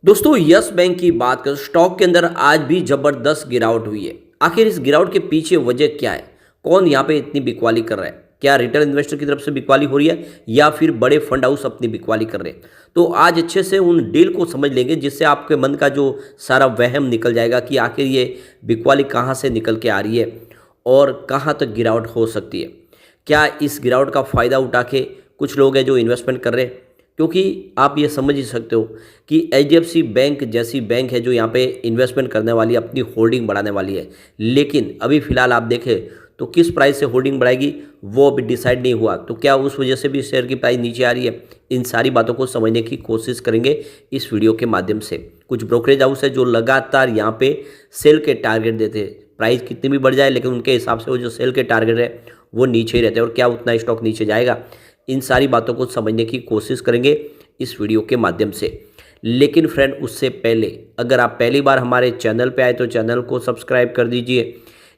दोस्तों yes bank की बात करें स्टॉक के अंदर आज भी जबरदस्त गिरावट हुई है। आखिर इस गिरावट के पीछे वजह क्या है? कौन यहाँ पे इतनी बिकवाली कर रहा है? क्या रिटेल इन्वेस्टर की तरफ से बिकवाली हो रही है या फिर बड़े फंड हाउस अपनी बिकवाली कर रहे हैं? तो आज अच्छे से उन डील को समझ लेंगे जिससे आपके मन का जो सारा वहम निकल जाएगा कि आखिर ये बिकवाली कहाँ से निकल के आ रही है और कहाँ तक गिरावट हो सकती है। क्या इस गिरावट का फ़ायदा उठा के कुछ लोग हैं जो इन्वेस्टमेंट कर रहे हैं? क्योंकि आप ये समझ ही सकते हो कि एचडीएफसी बैंक जैसी बैंक है जो यहाँ पे इन्वेस्टमेंट करने वाली है, अपनी होल्डिंग बढ़ाने वाली है। लेकिन अभी फ़िलहाल आप देखें तो किस प्राइस से होल्डिंग बढ़ाएगी वो अभी डिसाइड नहीं हुआ। तो क्या उस वजह से भी शेयर की प्राइस नीचे आ रही है? इन सारी बातों को समझने की कोशिश करेंगे इस वीडियो के माध्यम से। कुछ ब्रोकरेज हाउस है जो लगातार यहाँ पे सेल के टारगेट देते हैं, प्राइस कितनी भी बढ़ जाए लेकिन उनके हिसाब से वो जो सेल के टारगेट है वो नीचे ही रहते हैं। और क्या उतना स्टॉक नीचे जाएगा? इन सारी बातों को समझने की कोशिश करेंगे इस वीडियो के माध्यम से। लेकिन फ्रेंड उससे पहले अगर आप पहली बार हमारे चैनल पे आए तो चैनल को सब्सक्राइब कर दीजिए,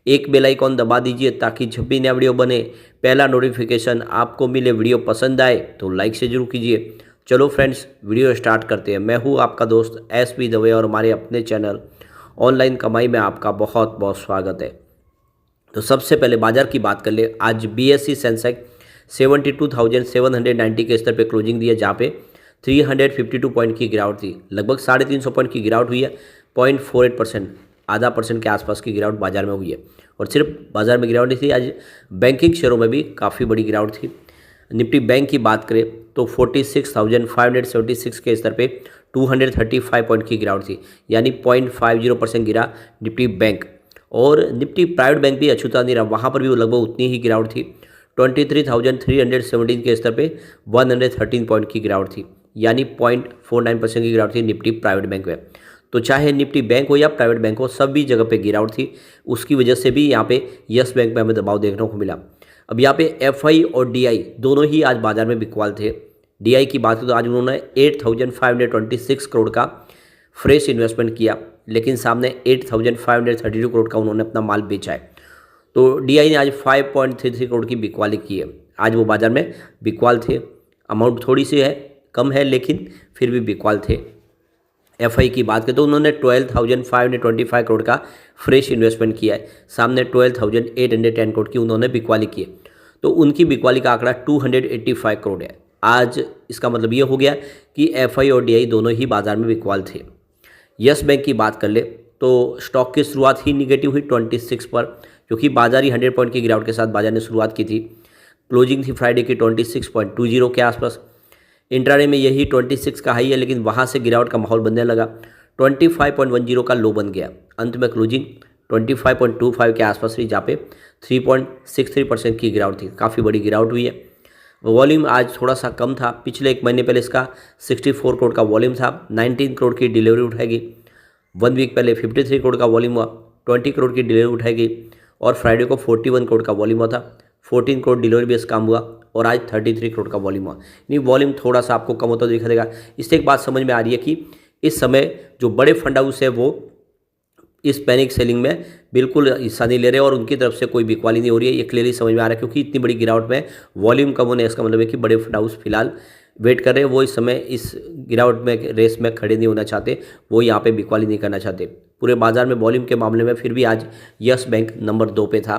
एक बेल आइकॉन दबा दीजिए ताकि जब भी नया वीडियो बने पहला नोटिफिकेशन आपको मिले। वीडियो पसंद आए तो लाइक से जरूर कीजिए। चलो फ्रेंड्स वीडियो स्टार्ट करते हैं। मैं हूँ आपका दोस्त एसपी दवे और हमारे अपने चैनल ऑनलाइन कमाई में आपका बहुत बहुत स्वागत है। तो सबसे पहले बाजार की बात कर ले। आज बीएसई सेंसेक्स 72,790 के स्तर पे क्लोजिंग दी है जहाँ पे 352 पॉइंट की गिरावट थी। लगभग 350 पॉइंट की गिरावट हुई है। 0.48% आधा परसेंट के आसपास की गिरावट बाजार में हुई है। और सिर्फ बाजार में गिरावट नहीं थी, आज बैंकिंग शेयरों में भी काफ़ी बड़ी गिरावट थी। निफ्टी बैंक की बात करें तो 46,576 के स्तर पे 235 पॉइंट की गिरावट थी, यानी 0.50% गिरा निफ्टी बैंक। और निफ्टी प्राइवेट बैंक भी अछूता नहीं रहा, वहाँ पर भी लगभग उतनी ही गिरावट थी। 23,317 के स्तर पे 113 पॉइंट की गिरावट थी, यानी 0.49% की गिरावट थी निफ्टी प्राइवेट बैंक में। तो चाहे निफ्टी बैंक हो या प्राइवेट बैंक हो, सभी जगह पे गिरावट थी। उसकी वजह से भी यहाँ पे यस बैंक में हमें दबाव देखने को मिला। अब यहाँ पे एफआई और डीआई दोनों ही आज बाजार में बिकवाल थे। डीआई की बात करें तो आज उन्होंने 8,526 करोड़ का फ्रेश इन्वेस्टमेंट किया, लेकिन सामने 8,532 करोड़ का उन्होंने अपना माल बेचा है। तो डीआई ने आज 5.33 करोड़ की बिकवाली की है। आज वो बाजार में बिकवाल थे। अमाउंट थोड़ी सी है, कम है, लेकिन फिर भी बिकवाल थे। एफआई की बात करें तो उन्होंने 12,525 करोड़ का फ्रेश इन्वेस्टमेंट किया है, सामने 12,810 करोड़ की उन्होंने बिकवाली की है। तो उनकी बिकवाली का आंकड़ा 285 करोड़ है। आज इसका मतलब ये हो गया कि एफआई और डीआई दोनों ही बाजार में बिकवाल थे। यस बैंक की बात कर ले तो स्टॉक की शुरुआत ही निगेटिव हुई 26 पर, क्योंकि बाजार ही 100 पॉइंट की गिरावट के साथ बाजार ने शुरुआत की थी। क्लोजिंग थी फ्राइडे की 26.20 के आसपास। इंट्राडे में यही 26 का हाई है, लेकिन वहाँ से गिरावट का माहौल बनने लगा। 25.10 का लो बन गया। अंत में क्लोजिंग 25.25 के आसपास रही, जहाँ पे 3.63% की गिरावट थी। काफ़ी बड़ी गिरावट हुई है। वॉल्यूम आज थोड़ा सा कम था। पिछले एक महीने पहले इसका 64 करोड़ का वॉल्यूम था, 19 करोड़ की डिलीवरी उठाएगी। 1 वीक पहले 53 करोड़ का वॉल्यूम हुआ, 20 करोड़ की डिलीवरी उठाएगी। और फ्राइडे को 41 करोड़ का वॉल्यूम हुआ था, 14 करोड़ डिलीवरी बेस काम हुआ। और आज 33 करोड़ का वॉल्यूम हुआ। नहीं, वॉल्यूम थोड़ा सा आपको कम होता दिखा देगा। इससे एक बात समझ में आ रही है कि इस समय जो बड़े फंड हाउस है वो इस पैनिक सेलिंग में बिल्कुल हिस्सा नहीं ले रहे और उनकी तरफ से कोई बिकवाली नहीं हो रही है। ये क्लियरली समझ में आ रहा है, क्योंकि इतनी बड़ी गिरावट में वॉल्यूम कम होने इसका मतलब है कि बड़े फंड हाउस फिलहाल वेट कर रहे हैं। वो इस समय इस गिरावट में रेस में खड़े नहीं होना चाहते, वो यहाँ पे बिकवाली नहीं करना चाहते। पूरे बाजार में वॉल्यूम के मामले में फिर भी आज यस बैंक नंबर 2 पे था।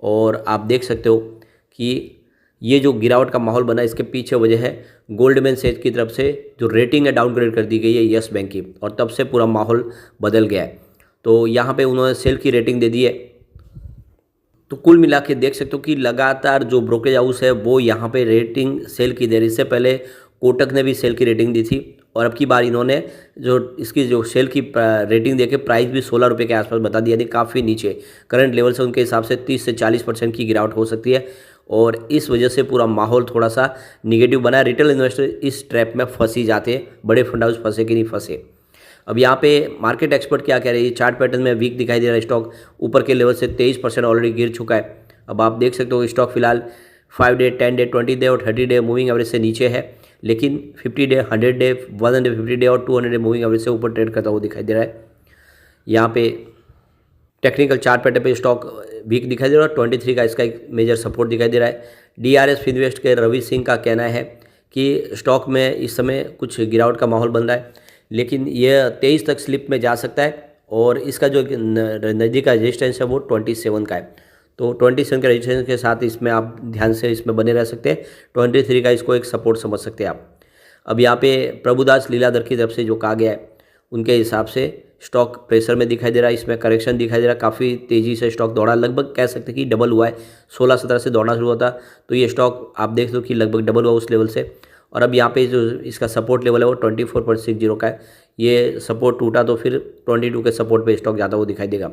और आप देख सकते हो कि ये जो गिरावट का माहौल बना इसके पीछे वजह है गोल्डमैन सैच की तरफ से जो रेटिंग है डाउनग्रेड कर दी गई है यस बैंक की, और तब से पूरा माहौल बदल गया है। तो यहाँ पे उन्होंने सेल की रेटिंग दे दी है। तो कुल मिला के देख सकते हो कि लगातार जो ब्रोकरेज हाउस है वो यहाँ पे रेटिंग सेल की दे रही। इससे पहले कोटक ने भी सेल की रेटिंग दी थी, और अब की बार इन्होंने जो इसकी जो सेल की रेटिंग देके प्राइस भी 16 रुपये के आसपास बता दिया, यानी काफ़ी नीचे करंट लेवल से उनके हिसाब से 30 से 40% की गिरावट हो सकती है। और इस वजह से पूरा माहौल थोड़ा सा निगेटिव बना है। रिटेल इन्वेस्टर इस ट्रैप में फंसी जाते हैं, बड़े फंड हाउस फंसे कि नहीं फंसे। अब यहाँ पे मार्केट एक्सपर्ट क्या कह रहे हैं, चार्ट पैटर्न में वीक दिखाई दे रहा है। स्टॉक ऊपर के लेवल से 23% ऑलरेडी गिर चुका है। अब आप देख सकते हो स्टॉक फिलहाल 5 डे, 10 डे, 20 डे और 30 डे मूविंग एवरेज से नीचे है, लेकिन 50 डे, 100 डे, 150 डे और 200 डे मूविंग एवरेज से ऊपर ट्रेड करता हुआ दिखाई दे रहा है। यहाँ पे टेक्निकल चार्ट पैटर्न पे स्टॉक वीक दिखाई दे रहा है। 23 का इसका एक मेजर सपोर्ट दिखाई दे रहा है। डीआरएस फिनवेस्ट के रवि सिंह का कहना है कि स्टॉक में इस समय कुछ गिरावट का माहौल बन रहा है। लेकिन ये 23 तक स्लिप में जा सकता है और इसका जो नज़दीक का रेजिस्टेंस है वो 27 का है। तो 27 के रेजिस्टेंस के साथ इसमें आप ध्यान से इसमें बने रह सकते हैं। 23 का इसको एक सपोर्ट समझ सकते हैं आप। अब यहाँ पे प्रभुदास लीलाधर की तरफ से जो कहा गया है उनके हिसाब से स्टॉक प्रेशर में दिखाई दे रहा है, इसमें करेक्शन दिखाई दे रहा है, काफ़ी तेज़ी से स्टॉक दौड़ा, लगभग कह सकते हैं कि डबल हुआ है। 16-17 से दौड़ना शुरू हुआ था तो ये स्टॉक आप देख लो कि लगभग डबल हुआ उस लेवल से। और अब यहाँ पे जो इसका सपोर्ट लेवल है वो 24.60 का है। ये सपोर्ट टूटा तो फिर 22 के सपोर्ट पे स्टॉक जाता हुआ दिखाई देगा।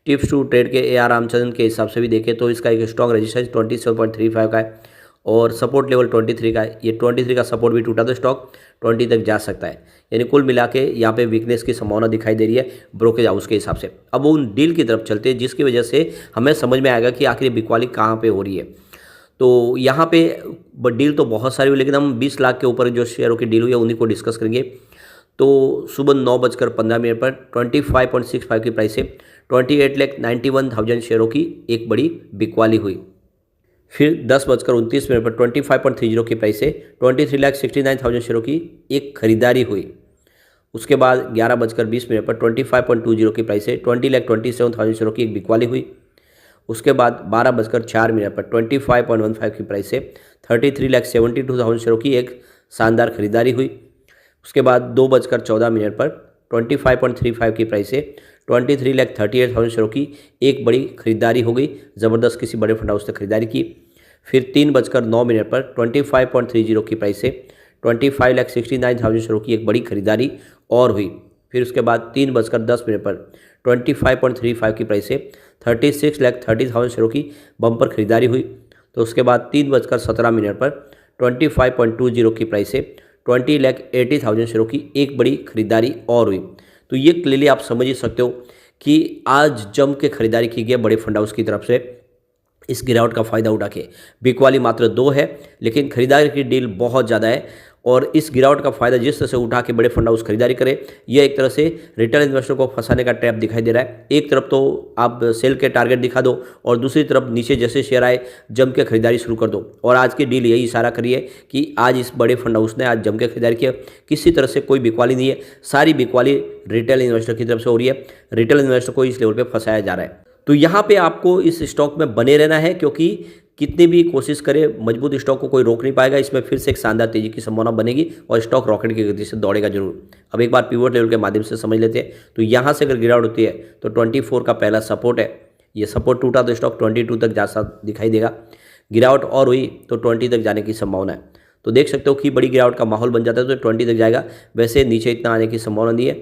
टिप्स टू ट्रेड के AR रामचंद्रन के हिसाब से भी देखें तो इसका एक स्ट्रॉन्ग रेजिस्टेंस 27.35 का है और सपोर्ट लेवल 23 का है। ये 23 का सपोर्ट भी टूटा तो स्टॉक 20 तक जा सकता है। यानी कुल मिला के यहाँ पे वीकनेस की संभावना दिखाई दे रही है ब्रोकेज हाउस के हिसाब से। अब उन डील की तरफ चलते हैं जिसकी वजह से हमें समझ में आएगा कि आखिर बिकवाली कहाँ पे हो रही है। तो यहाँ पे डील तो बहुत सारी हुई, लेकिन हम 20 लाख के ऊपर जो शेयरों की डील हुई है उन्हीं को डिस्कस करेंगे। तो सुबह 9:15 पर 25.65 की प्राइस से 28,91,000 शेयरों की एक बड़ी बिकवाली हुई। फिर 10:29 पर 25.30 की प्राइस से 23,69,000 शेयरों की एक खरीदारी हुई। उसके बाद 11:20 पर 25.20 की प्राइस से 20,27,000 शेयरों की एक बिकवाली हुई। उसके बाद 12:04 पर 25.15 की प्राइस से 33,72,000 शेयरों की एक शानदार खरीदारी हुई। उसके बाद 2:14 पर 25.35 की प्राइस से 23,38,000 शेयरों की एक बड़ी खरीदारी हो गई। ज़बरदस्त किसी बड़े फंड हाउस ने खरीदारी की। फिर 3:09 पर 25.30 की प्राइस से 25,69,000 शेयरों की एक बड़ी खरीदारी और हुई। फिर उसके बाद 3:10 पर 25.35 की प्राइस से 36,30,000 शेयरों की बम्पर खरीदारी हुई। तो उसके बाद 3:17 पर 25.20 की प्राइस से 20,80,000 शेयरों की एक बड़ी खरीदारी और हुई। तो ये क्लियरली आप समझ ही सकते हो कि आज जम के खरीदारी की गई बड़े फंड हाउस की तरफ से इस गिरावट का फ़ायदा उठा के। बिकवाली मात्र 2 है लेकिन खरीदारी की डील बहुत ज़्यादा है और इस गिरावट का फ़ायदा जिस तरह से उठा के बड़े फंड हाउस खरीदारी करे, यह एक तरह से रिटेल इन्वेस्टर को फंसाने का ट्रैप दिखाई दे रहा है। एक तरफ तो आप सेल के टारगेट दिखा दो और दूसरी तरफ नीचे जैसे शेयर आए जम के खरीदारी शुरू कर दो। और आज की डील यही इशारा करी है कि आज इस बड़े फंड हाउस ने आज जम के खरीदारी किया। किसी तरह से कोई बिकवाली नहीं है, सारी बिकवाली रिटेल इन्वेस्टर की तरफ से हो रही है। रिटेल इन्वेस्टर को इस लेवल पर फंसाया जा रहा है। तो यहाँ पे आपको इस स्टॉक में बने रहना है क्योंकि कितनी भी कोशिश करे मजबूत स्टॉक को कोई रोक नहीं पाएगा। इसमें फिर से एक शानदार तेजी की संभावना बनेगी और स्टॉक रॉकेट की गति से दौड़ेगा जरूर। अब एक बार पिवट लेवल के माध्यम से समझ लेते हैं। तो यहाँ से अगर गिरावट होती है तो 24 का पहला सपोर्ट है, ये सपोर्ट टूटा तो स्टॉक 22 तक जा दिखाई देगा। गिरावट और हुई तो 20 तक जाने की संभावना है। तो देख सकते हो कि बड़ी गिरावट का माहौल बन जाता है तो 20 तक जाएगा, वैसे नीचे इतना आने की संभावना नहीं है।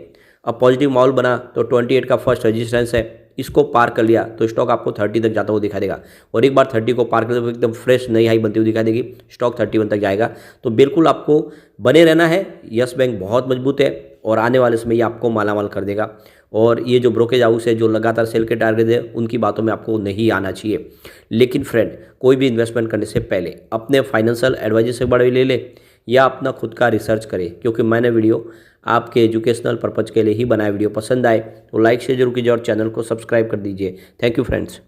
अब पॉजिटिव माहौल बना तो 28 का फर्स्ट रेजिस्टेंस है, इसको पार कर लिया तो स्टॉक आपको 30 तक जाता हुआ दिखाई देगा। और एक बार 30 को पार कर तो एकदम फ्रेश नई हाई बनती हुई दिखाई देगी, स्टॉक 31 तक जाएगा। तो बिल्कुल आपको बने रहना है। यस बैंक बहुत मजबूत है और आने वाले समय ये आपको मालामाल कर देगा। और ये जो ब्रोकेज हाउस है जो लगातार सेल के टारगेट है उनकी बातों में आपको नहीं आना चाहिए। लेकिन फ्रेंड, कोई भी इन्वेस्टमेंट करने से पहले अपने फाइनेंशियल एडवाइजर से बड़े ले ले या अपना खुद का रिसर्च करें, क्योंकि मैंने वीडियो आपके एजुकेशनल पर्पज़ के लिए ही बनाया। वीडियो पसंद आए तो लाइक शेयर जरूर कीजिए और चैनल को सब्सक्राइब कर दीजिए। Thank you friends.